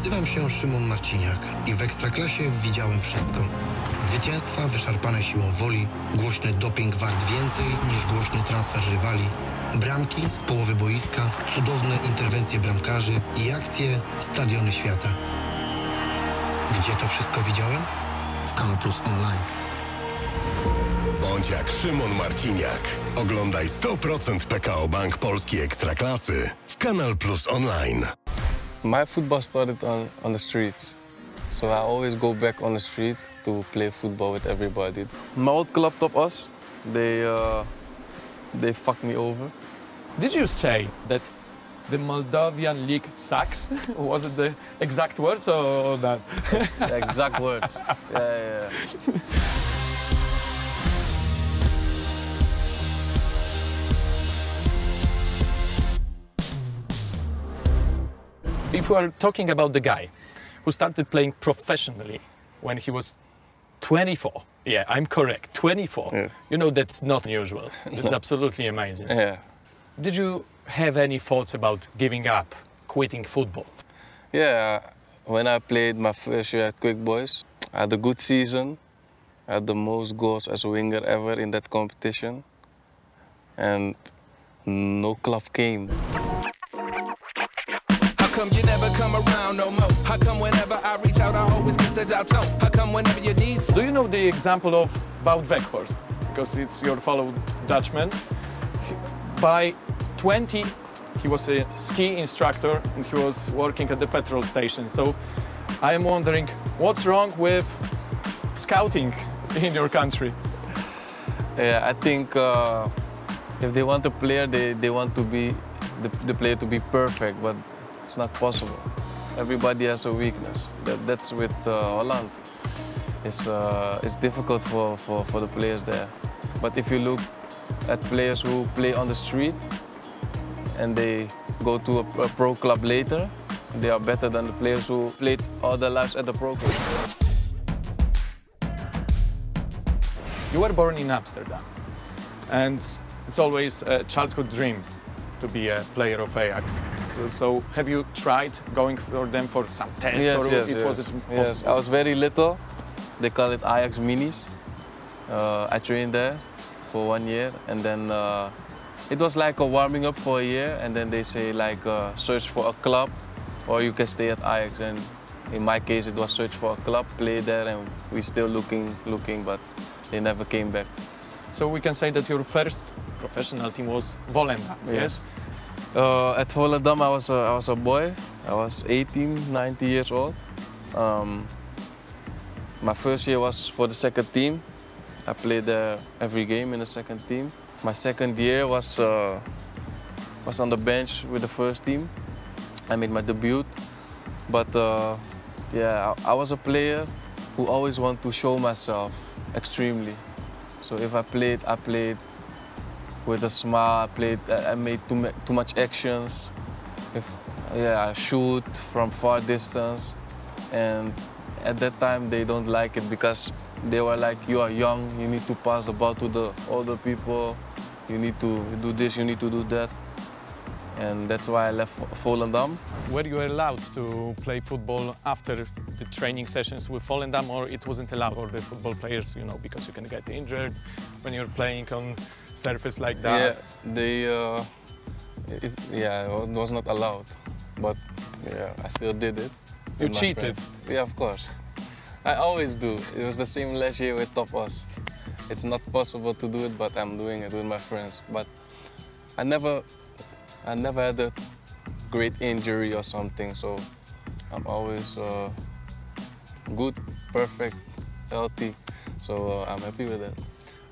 Nazywam się Szymon Marciniak i w Ekstraklasie widziałem wszystko. Zwycięstwa wyszarpane siłą woli, głośny doping wart więcej niż głośny transfer rywali, bramki z połowy boiska, cudowne interwencje bramkarzy i akcje Stadiony Świata. Gdzie to wszystko widziałem? W Kanal Plus Online. Bądź jak Szymon Marciniak. Oglądaj 100% PKO Bank Polski Ekstraklasy w Kanal Plus Online. My football started on the streets. So I always go back on the streets to play football with everybody. My old club Top Os, they fucked me over. Did you say that the Moldovan league sucks? Was it the exact words or that? The exact words. Yeah. If we are talking about the guy who started playing professionally when he was 24. Yeah, I'm correct, 24. Yeah. You know, that's not usual. That's absolutely amazing. Yeah. Did you have any thoughts about giving up, quitting football? Yeah, when I played my first year at Quick Boys, I had a good season. I had the most goals as a winger ever in that competition. And no club came. How come you never come around no more? How come whenever I reach out, I always get the doubt on? How come whenever you need... Do you know the example of Wout Weghorst? Because it's your fellow Dutchman. By 20, he was a ski instructor and he was working at the petrol station. So I am wondering, what's wrong with scouting in your country? Yeah, I think if they want a player, they want to be the player to be perfect, but it's not possible. Everybody has a weakness. That's with Holland. It's difficult for the players there. But if you look at players who play on the street and they go to a pro club later, they are better than the players who played all their lives at the pro club. You were born in Amsterdam, and it's always a childhood dream to be a player of Ajax. So have you tried going for them for some test? Yes, or yes, it yes. wasn't possible? Yes, I was very little. They call it Ajax Minis. I trained there for 1 year, and then it was like a warming up for a year, and then they say like search for a club, or you can stay at Ajax. And in my case, it was search for a club, play there, and we're still looking, but they never came back. So we can say that your first professional team was Volendam, yes? At Volendam, I was a boy. I was 18, 19 years old. My first year was for the second team. I played every game in the second team. My second year was on the bench with the first team. I made my debut. But yeah, I was a player who always wanted to show myself extremely. So if I played with a smile. I made too much actions. I shoot from far distance, and at that time they don't like it because they were like, you are young, you need to pass the ball to the older people, you need to do this, you need to do that. And that's why I left Volendam. Were you allowed to play football after the training sessions with Volendam, or it wasn't allowed for the football players, you know, because you can get injured when you're playing on surface like that? Yeah, it was not allowed, but yeah, I still did it. You cheated? Yeah, of course. I always do. It was the same last year with Top Os. It's not possible to do it, but I'm doing it with my friends. But I never had a great injury or something, so I'm always good, perfect, healthy, so I'm happy with that.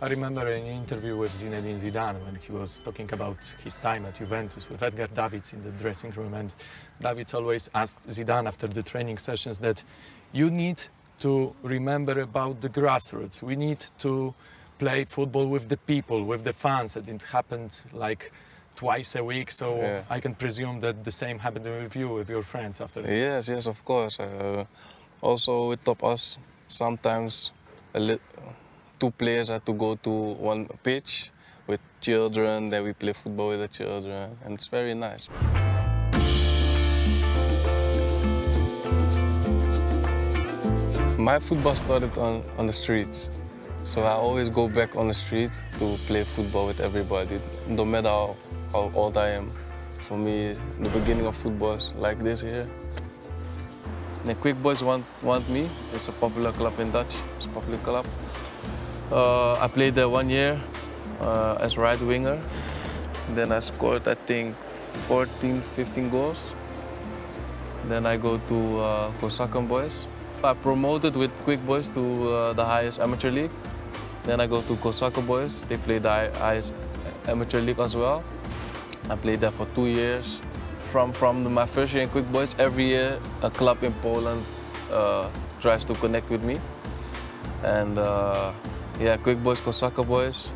I remember an interview with Zinedine Zidane when he was talking about his time at Juventus with Edgar Davids in the dressing room, and Davids always asked Zidane after the training sessions that you need to remember about the grassroots. We need to play football with the people, with the fans, and it happened like twice a week, so yeah. I can presume that the same happened with you, with your friends after that. Yes, of course. Also with Top Os, sometimes two players had to go to one pitch with children, then we play football with the children, and it's very nice. My football started on the streets. So I always go back on the streets to play football with everybody, no matter how old I am. For me, the beginning of football is like this here. The Quick Boys want me. It's a popular club in Dutch. It's a popular club. I played there 1 year as right winger. Then I scored, I think, 14, 15 goals. Then I go to Kosakan Boys. I promoted with Quick Boys to the highest amateur league. Then I go to Kosakan Boys. They play the highest amateur league as well. I played there for 2 years. From my first year in Quick Boys, every year a club in Poland tries to connect with me. And yeah, Quick Boys, Kosakan Boys.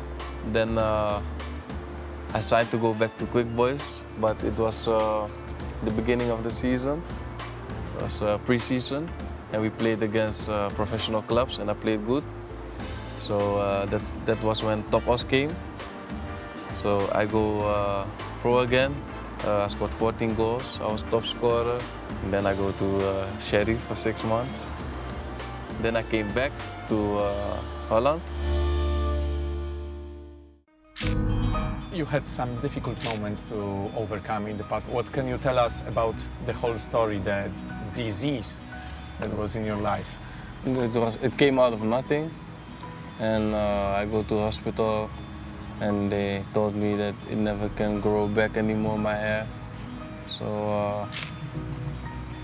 Then I signed to go back to Quick Boys, but it was the beginning of the season. It was pre-season, and we played against professional clubs, and I played good. So that was when Top Os came. So I go pro again. I scored 14 goals. I was top scorer. And then I go to Sheriff for 6 months. Then I came back to Holland. You had some difficult moments to overcome in the past. What can you tell us about the whole story, the disease that was in your life? It came out of nothing, and I go to hospital, and they told me that it never can grow back anymore, my hair. So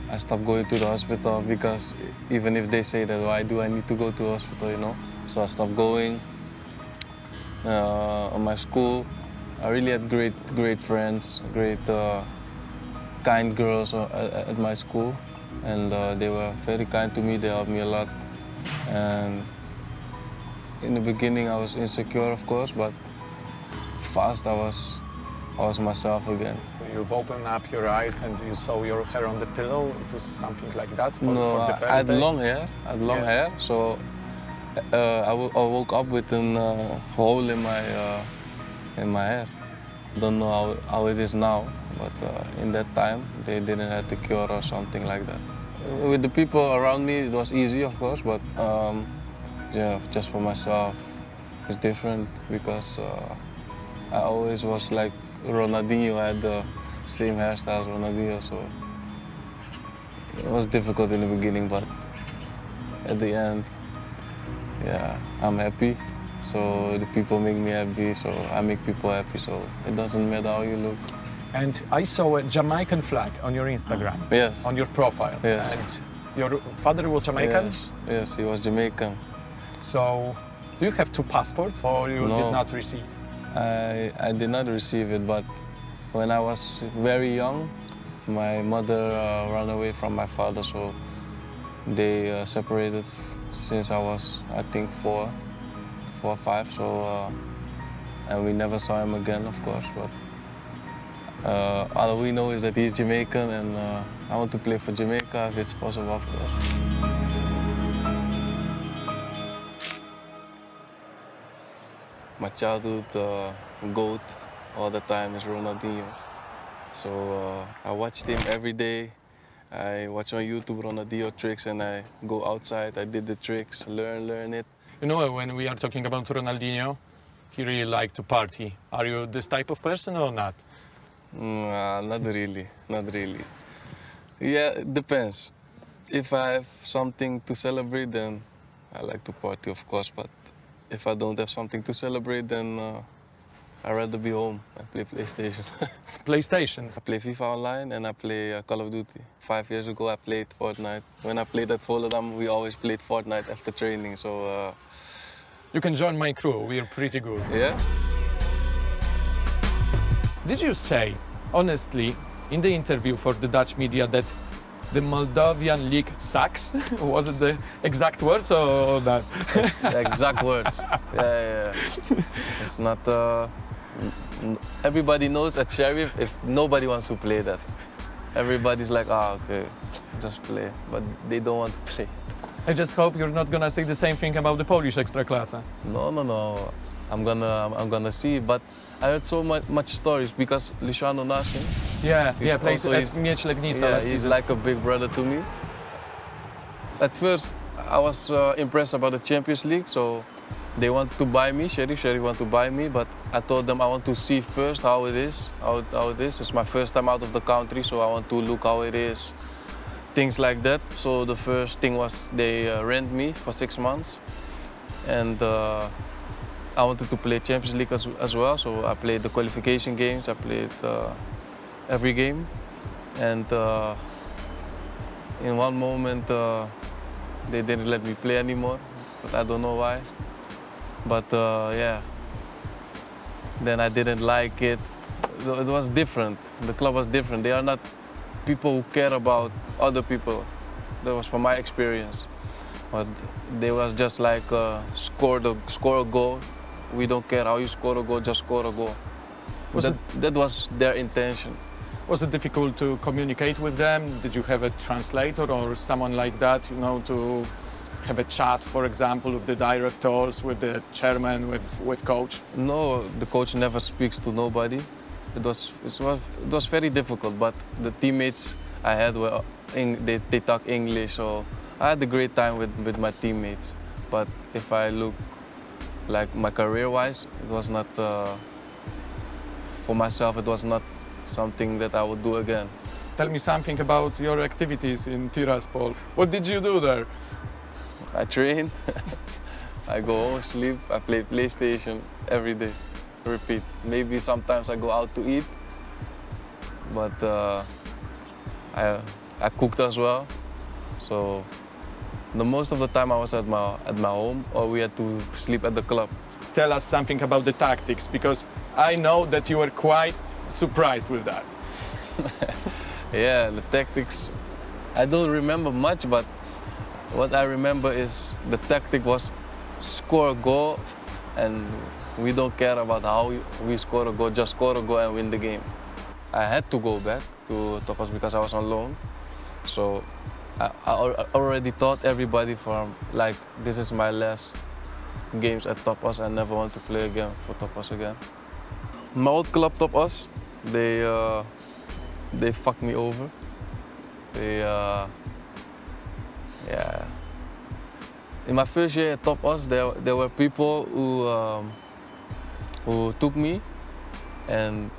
I stopped going to the hospital, because even if they say that, why do I need to go to the hospital, you know? So I stopped going. On my school, I really had great friends, great kind girls at my school, and they were very kind to me. They helped me a lot. And in the beginning, I was insecure, of course, but fast I was myself again. You've opened up your eyes and you saw your hair on the pillow. It was something like that for the first I had day? long hair. I had long hair, so I woke up with a hole in my hair. Don't know how it is now, but in that time they didn't have the cure or something like that. With the people around me, it was easy, of course, but yeah, just for myself, it's different, because I always was like Ronaldinho. I had the same hairstyle as Ronaldinho, so it was difficult in the beginning, but at the end, yeah, I'm happy. So the people make me happy, so I make people happy, so it doesn't matter how you look. And I saw a Jamaican flag on your Instagram, Yeah. on your profile. Yeah. And your father was Jamaican? Yes, he was Jamaican. So do you have 2 passports, or you No. did not receive? I did not receive it, but when I was very young, my mother ran away from my father, so they separated since I was, I think, 4 or 5. So and we never saw him again, of course. But all we know is that he's Jamaican, and I want to play for Jamaica if it's possible, of course. My childhood GOAT all the time is Ronaldinho. So I watched him every day. I watch on YouTube Ronaldinho tricks, and I go outside. I did the tricks, learn it. You know, when we are talking about Ronaldinho, he really liked to party. Are you this type of person or not? Not really, not really. Yeah, it depends. If I have something to celebrate, then I like to party, of course. But if I don't have something to celebrate, then I'd rather be home and play PlayStation. PlayStation? I play FIFA Online, and I play Call of Duty. 5 years ago, I played Fortnite. When I played at Volendam, we always played Fortnite after training, so... You can join my crew, we're pretty good. Yeah? Did you say, honestly, in the interview for the Dutch media, that the Moldovan league sucks? Was it the exact words or not? Exact words. Yeah. It's not... everybody knows at Sheriff, if nobody wants to play that. Everybody's like, okay, just play. But they don't want to play. I just hope you're not gonna say the same thing about the Polish Ekstraklasa. No. I'm gonna see, but I heard so much stories, because Luciano Nasin. Yeah, plays also at Miedź Legnica. Yeah, he's like a big brother to me. At first, I was impressed about the Champions League, so they want to buy me. Sherry want to buy me, but I told them I want to see first how it is. It's my first time out of the country, so I want to look how it is. Things like that. So the first thing was they rent me for 6 months, and I wanted to play Champions League as well. So I played the qualification games. I played every game, and in one moment they didn't let me play anymore, but I don't know why. But yeah, then I didn't like it. It was different. The club was different. They are not people who care about other people. That was from my experience. But they was just like score a goal. We don't care how you score a goal, just score a goal. That was their intention. Was it difficult to communicate with them? Did you have a translator or someone like that, you know, to have a chat, for example, with the directors, with the chairman, with coach? No, the coach never speaks to nobody. It was very difficult, but the teammates I had were they talk English, so I had a great time with my teammates. But if I look like my career-wise, it was not for myself. It was not something that I would do again. Tell me something about your activities in Tiraspol. What did you do there? I train. I go home, sleep. I play PlayStation every day. Repeat. Maybe sometimes I go out to eat, but I cooked as well. So the most of the time I was at my home, or we had to sleep at the club. Tell us something about the tactics, because I know that you were quite surprised with that. Yeah, the tactics. I don't remember much, but what I remember is the tactic was score a goal, and we don't care about how we score a goal, just score a goal and win the game. I had to go back to Topos because I was on loan. So I already taught everybody from like, this is my last games at Topos. I never want to play again for Topos again. My old club Topos, they fucked me over. Yeah. In my first year at Topos, there were people who took me, and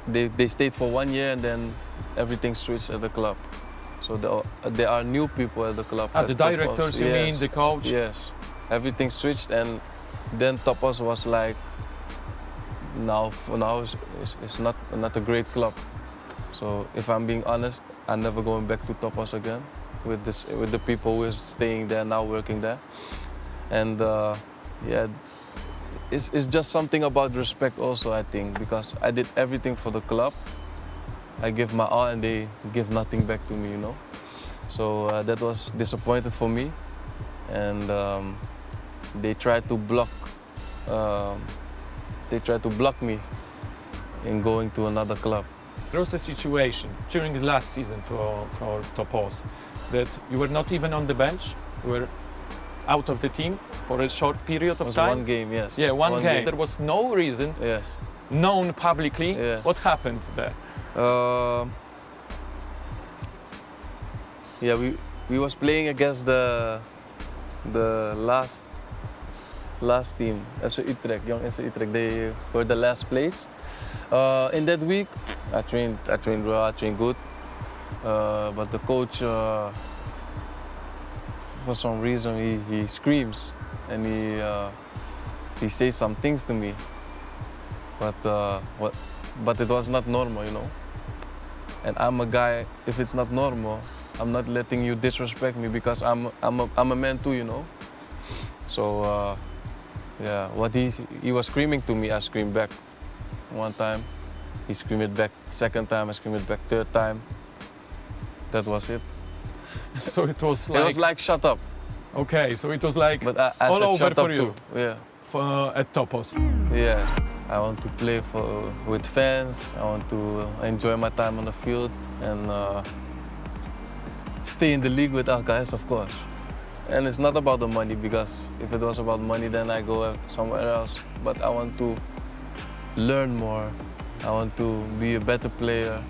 they stayed for 1 year, and then everything switched at the club. So there are new people at the club. The directors, you mean, the coach? Yes, everything switched, and then Topos was like, now it's not a great club. So if I'm being honest, I'm never going back to Topos again with the people who is staying there now, working there. And yeah, it's just something about respect also, I think, because I did everything for the club. I give my all and they give nothing back to me, you know. So that was disappointed for me, and they tried to block. They tried to block me in going to another club. There was a situation during the last season for Topos that you were not even on the bench. You were out of the team for a short period of time. One game, yes. Yeah, one game. There was no reason known publicly. Yes. What happened there? Yeah, we was playing against the last team, FC Utrecht, young FC Utrecht. They were the last place. In that week, I trained well, I trained good. But the coach, for some reason, he screams and he says some things to me. But it was not normal, you know. And I'm a guy. If it's not normal, I'm not letting you disrespect me because I'm a man too, you know. So yeah, what he was screaming to me, I screamed back. One time, he screamed it back. Second time, I screamed it back. Third time, that was it. So it was like... It was like, shut up. Okay, so it was like but I all said, over shut for up you. Too. Yeah. At Topos. Yes. I want to play with fans. I want to enjoy my time on the field and stay in the league with our guys, of course. And it's not about the money, because if it was about money, then I go somewhere else. But I want to learn more. I want to be a better player.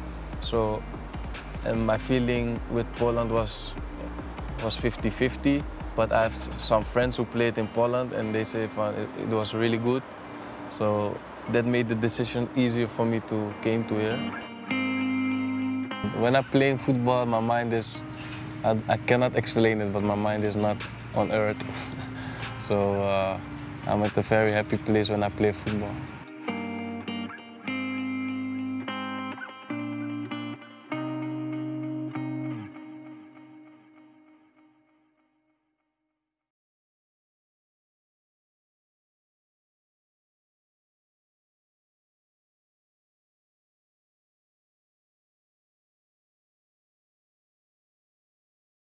And my feeling with Poland was 50-50, but I have some friends who played in Poland, and they say it was really good. So that made the decision easier for me to came to here. When I'm playing football, my mind is, I cannot explain it, but my mind is not on earth. So I'm at a very happy place when I play football.